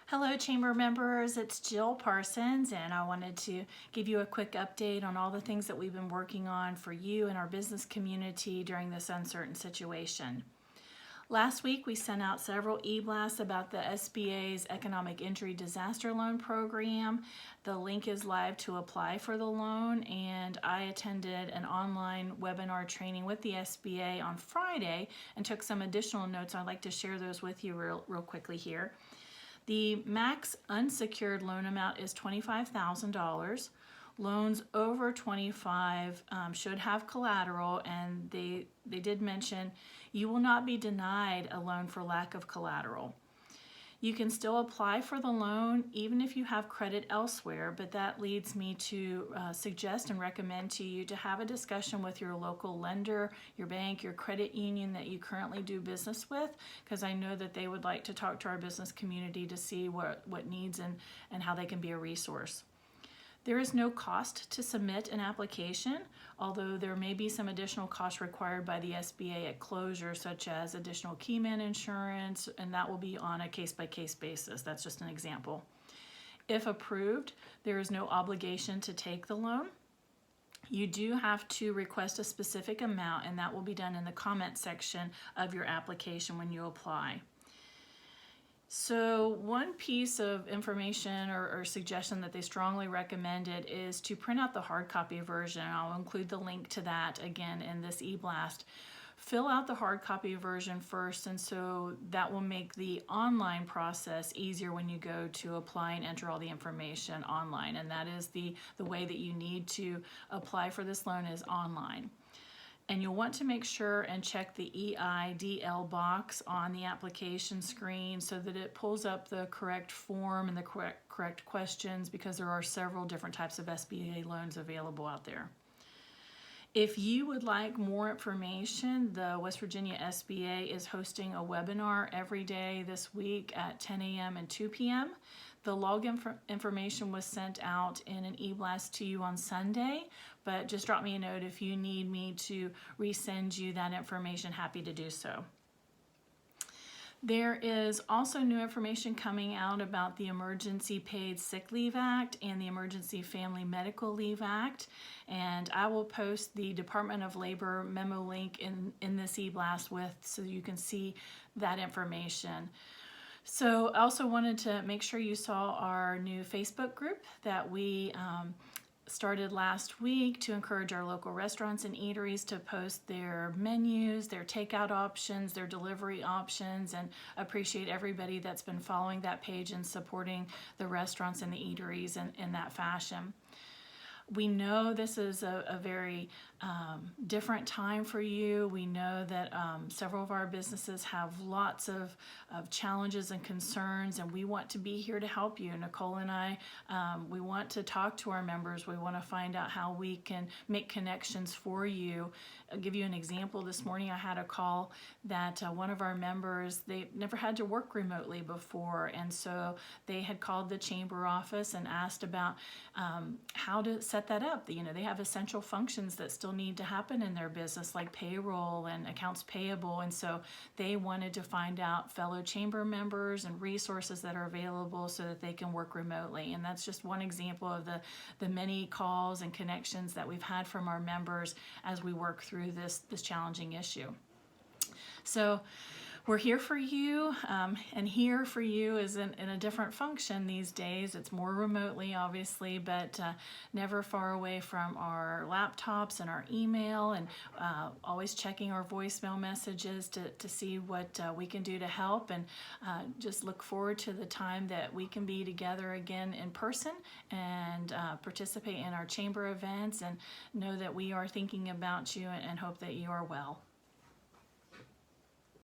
Hello Chamber members, it's Jill Parsons and I wanted to give you a quick update on all the things that we've been working on for you and our business community during this uncertain situation. Last week we sent out several e-blasts about the SBA's Economic Injury Disaster Loan Program. The link is live to apply for the loan, and I attended an online webinar training with the SBA on Friday and took some additional notes. I'd like to share those with you real quickly here. The max unsecured loan amount is $25,000. Loans over $25,000 should have collateral, and they did mention you will not be denied a loan for lack of collateral. You can still apply for the loan even if you have credit elsewhere, but that leads me to suggest and recommend to you to have a discussion with your local lender, your bank, your credit union that you currently do business with, because I know that they would like to talk to our business community to see what needs and how they can be a resource. There is no cost to submit an application, although there may be some additional costs required by the SBA at closure, such as additional key man insurance, and that will be on a case-by-case basis. That's just an example. If approved, there is no obligation to take the loan. You do have to request a specific amount, and that will be done in the comment section of your application when you apply. So one piece of information or suggestion that they strongly recommended is to print out the hard copy version. I'll include the link to that again in this e-blast. Fill out the hard copy version first, and so that will make the online process easier when you go to apply and enter all the information online. And that is the way that you need to apply for this loan is online. And you'll want to make sure and check the EIDL box on the application screen so that it pulls up the correct form and the correct questions, because there are several different types of SBA loans available out there. If you would like more information, the West Virginia SBA is hosting a webinar every day this week at 10 a.m. and 2 p.m. The login information was sent out in an e-blast to you on Sunday, but just drop me a note if you need me to resend you that information. Happy to do so. There is also new information coming out about the Emergency Paid Sick Leave Act and the Emergency Family Medical Leave Act, and I will post the Department of Labor memo link in this e-blast so you can see that information. So I also wanted to make sure you saw our new Facebook group that we started last week to encourage our local restaurants and eateries to post their menus, their takeout options, their delivery options, and appreciate everybody that's been following that page and supporting the restaurants and the eateries in that fashion. We know this is a very different time for you. We know that several of our businesses have lots of challenges and concerns, and we want to be here to help you. Nicole and I, we want to talk to our members. We want to find out how we can make connections for you. I'll give you an example. This morning I had a call that one of our members, they never had to work remotely before, and so they had called the chamber office and asked about how to set that up. You know, they have essential functions that still need to happen in their business, like payroll and accounts payable, and so they wanted to find out fellow chamber members and resources that are available so that they can work remotely. And that's just one example of the many calls and connections that we've had from our members as we work through this challenging issue. So we're here for you, and here for you is in a different function these days. It's more remotely, obviously, but never far away from our laptops and our email, and always checking our voicemail messages to see what we can do to help, and just look forward to the time that we can be together again in person and participate in our chamber events, and know that we are thinking about you and hope that you are well.